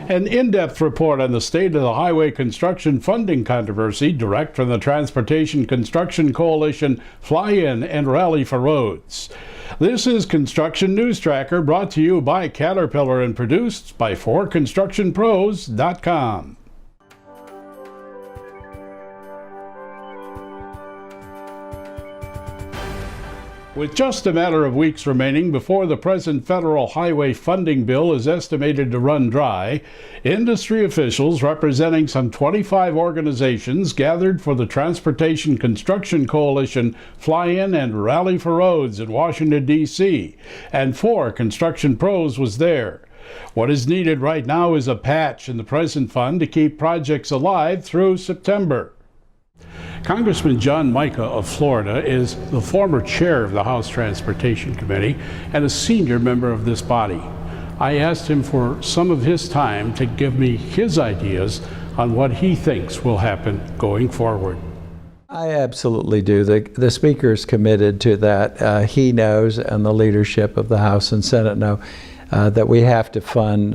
An in-depth report on the state of the highway construction funding controversy, direct from the Transportation Construction Coalition Fly-In and Rally for Roads. This is Construction News Tracker, brought to you by Caterpillar and produced by 4constructionpros.com. With just a matter of weeks remaining before the present federal highway funding bill is estimated to run dry, industry officials representing some 25 organizations gathered for the Transportation Construction Coalition Fly-In and Rally for Roads in Washington, D.C., and 4 Construction Pros was there. What is needed right now is a patch in the present fund to keep projects alive through September. Congressman John Mica of Florida is the former chair of the House Transportation Committee and a senior member of this body. I asked him for some of his time to give me his ideas on what he thinks will happen going forward. I absolutely do. The Speaker is committed to that. He knows, and the leadership of the House and Senate know, that we have to fund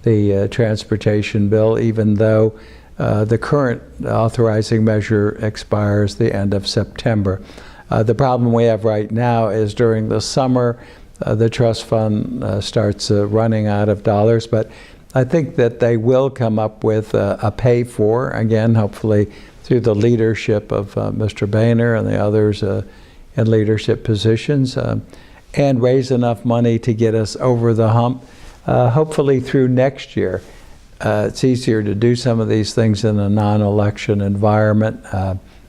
the transportation bill, even though the current authorizing measure expires the end of September. The problem we have right now is during the summer, the trust fund starts running out of dollars, but I think that they will come up with a pay for, again, hopefully through the leadership of Mr. Boehner and the others in leadership positions, and raise enough money to get us over the hump, hopefully through next year. It's easier to do some of these things in a non-election environment.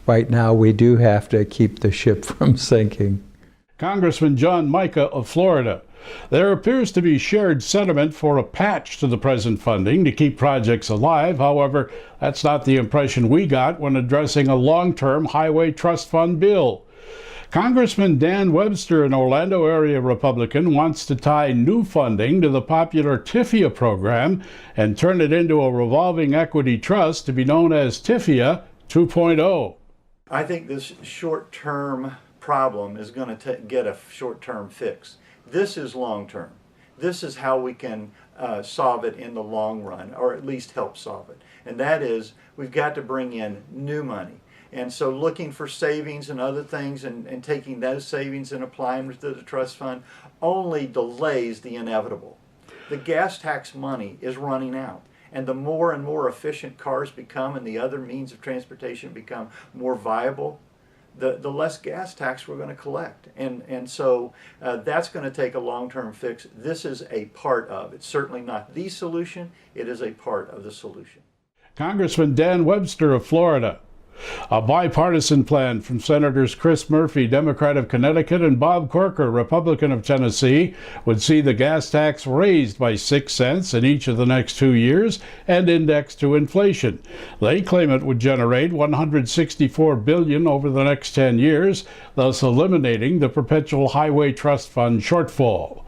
Right now, we do have to keep the ship from sinking. Congressman John Mica of Florida. There appears to be shared sentiment for a patch to the present funding to keep projects alive. However, that's not the impression we got when addressing a long-term highway trust fund bill. Congressman Dan Webster, an Orlando area Republican, wants to tie new funding to the popular TIFIA program and turn it into a revolving equity trust to be known as TIFIA 2.0. I think this short-term problem is going to get a short-term fix. This is long-term. This is how we can solve it in the long run, or at least help solve it. And that is, we've got to bring in new money. And so looking for savings and other things and taking those savings and applying them to the trust fund only delays the inevitable. The gas tax money is running out. And the more and more efficient cars become and the other means of transportation become more viable, the less gas tax we're going to collect. And so that's going to take a long-term fix. This is a part of. It's certainly not the solution. It is a part of the solution. Congressman Dan Webster of Florida. A bipartisan plan from Senators Chris Murphy, Democrat of Connecticut, and Bob Corker, Republican of Tennessee, would see the gas tax raised by 6 cents in each of the next 2 years and indexed to inflation. They claim it would generate $164 billion over the next 10 years, thus eliminating the perpetual highway trust fund shortfall.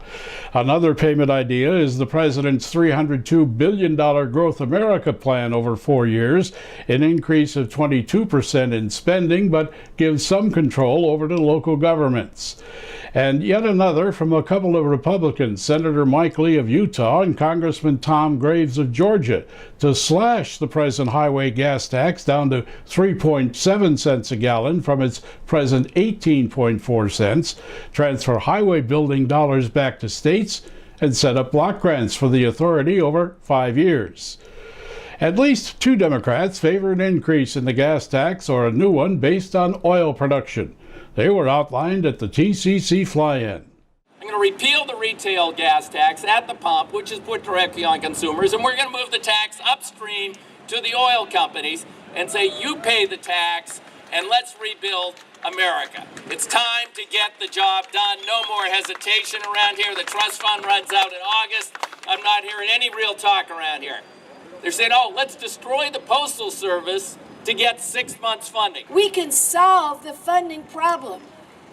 Another payment idea is the president's $302 billion Growth America plan over 4 years, an increase of 22% in spending, but gives some control over to local governments. And yet another from a couple of Republicans, Senator Mike Lee of Utah and Congressman Tom Graves of Georgia, to slash the present highway gas tax down to 3.7 cents a gallon from its present 18.4 cents, transfer highway building dollars back to states, and set up block grants for the authority over 5 years. At least 2 Democrats favor an increase in the gas tax or a new one based on oil production. They were outlined at the TCC Fly-In. I'm going to repeal the retail gas tax at the pump, which is put directly on consumers, and we're going to move the tax upstream to the oil companies and say, you pay the tax and let's rebuild America. It's time to get the job done. No more hesitation around here. The trust fund runs out in August. I'm not hearing any real talk around here. They're saying, oh, let's destroy the Postal Service to get 6 months funding. We can solve the funding problem.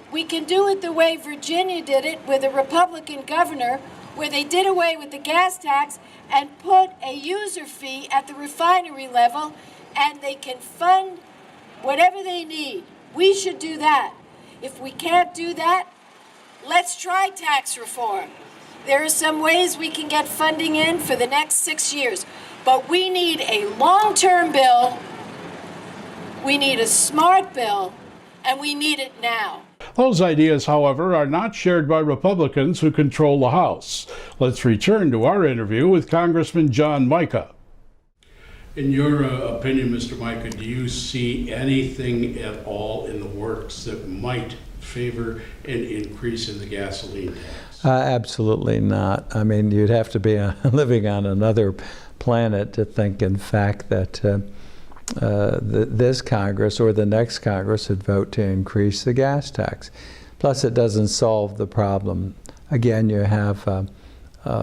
We can do it the way Virginia did it with a Republican governor, where they did away with the gas tax and put a user fee at the refinery level, and they can fund whatever they need. We should do that. If we can't do that, let's try tax reform. There are some ways we can get funding in for the next 6 years, but we need a long-term bill, we need a smart bill, and we need it now. Those ideas, however, are not shared by Republicans who control the House. Let's return to our interview with Congressman John Mica. In your opinion, Mr. Mica, do you see anything at all in the works that might favor an increase in the gasoline tax? Absolutely not. I mean, you'd have to be living on another planet to think, in fact, that this Congress or the next Congress would vote to increase the gas tax. Plus, it doesn't solve the problem. Again, you have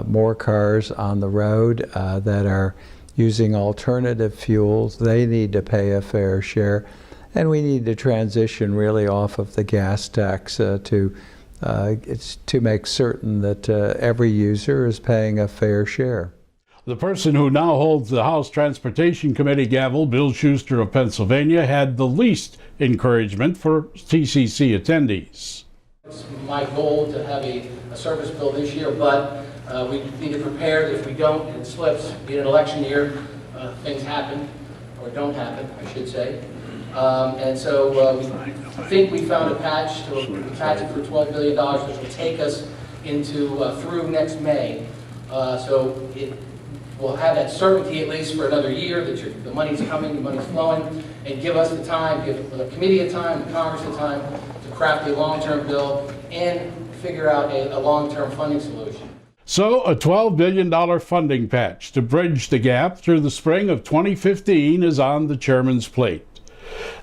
more cars on the road that are using alternative fuels. They need to pay a fair share. And we need to transition really off of the gas tax to make certain that every user is paying a fair share. The person who now holds the House Transportation Committee gavel, Bill Schuster of Pennsylvania, had the least encouragement for TCC attendees. It's my goal to have a service bill this year, but we need to prepare. If we don't, it slips. Be it an election year, things happen, or don't happen, I should say. And so we think we found a patch to patch it for $12 billion, which will take us into through next May. So we'll have that certainty at least for another year that the money's coming, the money's flowing, and give us the time, give the committee a time, the Congress a time to craft a long-term bill and figure out a long-term funding solution. So a $12 billion funding patch to bridge the gap through the spring of 2015 is on the chairman's plate.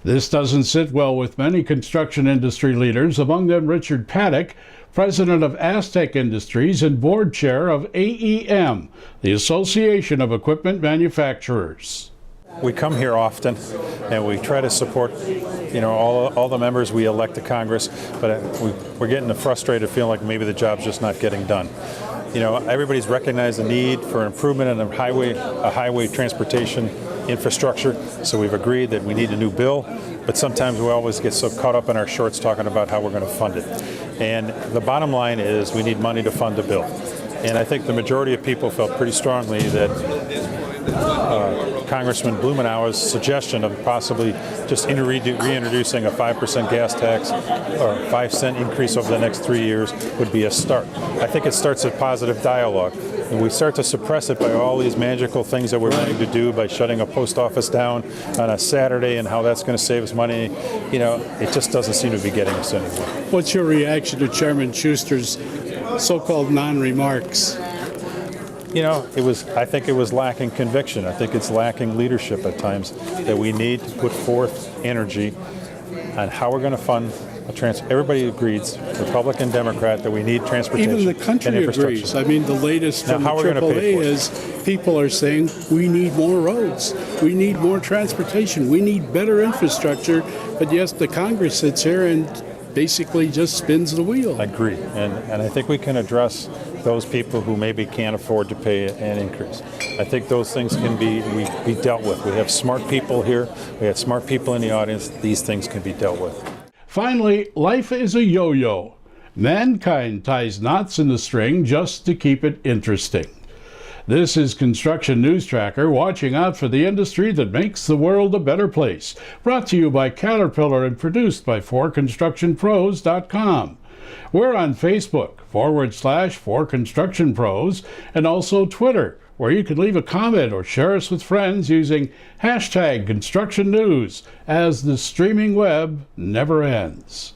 This doesn't sit well with many construction industry leaders, among them Richard Paddock, president of Aztec Industries and board chair of AEM, the Association of Equipment Manufacturers. We come here often and we try to support, all the members we elect to Congress, but we're getting a frustrated feeling like maybe the job's just not getting done. Everybody's recognized the need for improvement in a highway transportation infrastructure, so we've agreed that we need a new bill, but sometimes we always get so caught up in our shorts talking about how we're going to fund it. And the bottom line is we need money to fund the bill. And I think the majority of people felt pretty strongly that Congressman Blumenauer's suggestion of possibly just reintroducing a 5% gas tax or 5-cent increase over the next 3 years would be a start. I think it starts a positive dialogue. And we start to suppress it by all these magical things that we're willing to do by shutting a post office down on a Saturday and how that's going to save us money. It just doesn't seem to be getting us anywhere. What's your reaction to Chairman Schuster's so-called non-remarks? I think it was lacking conviction. I think it's lacking leadership at times, that we need to put forth energy on how we're going to fund everybody agrees, Republican, Democrat, that we need transportation. Even the country agrees. I mean, the latest from the AAA is people are saying we need more roads, we need more transportation, we need better infrastructure, but yes, the Congress sits here and basically just spins the wheel. I agree, and I think we can address those people who maybe can't afford to pay an increase. I think those things can be dealt with. We have smart people here, we have smart people in the audience. These things can be dealt with. Finally, life is a yo-yo. Mankind ties knots in the string just to keep it interesting. This is Construction News Tracker, watching out for the industry that makes the world a better place. Brought to you by Caterpillar and produced by 4constructionpros.com. We're on Facebook, /4constructionpros, and also Twitter, where you can leave a comment or share us with friends using #ConstructionNews, as the streaming web never ends.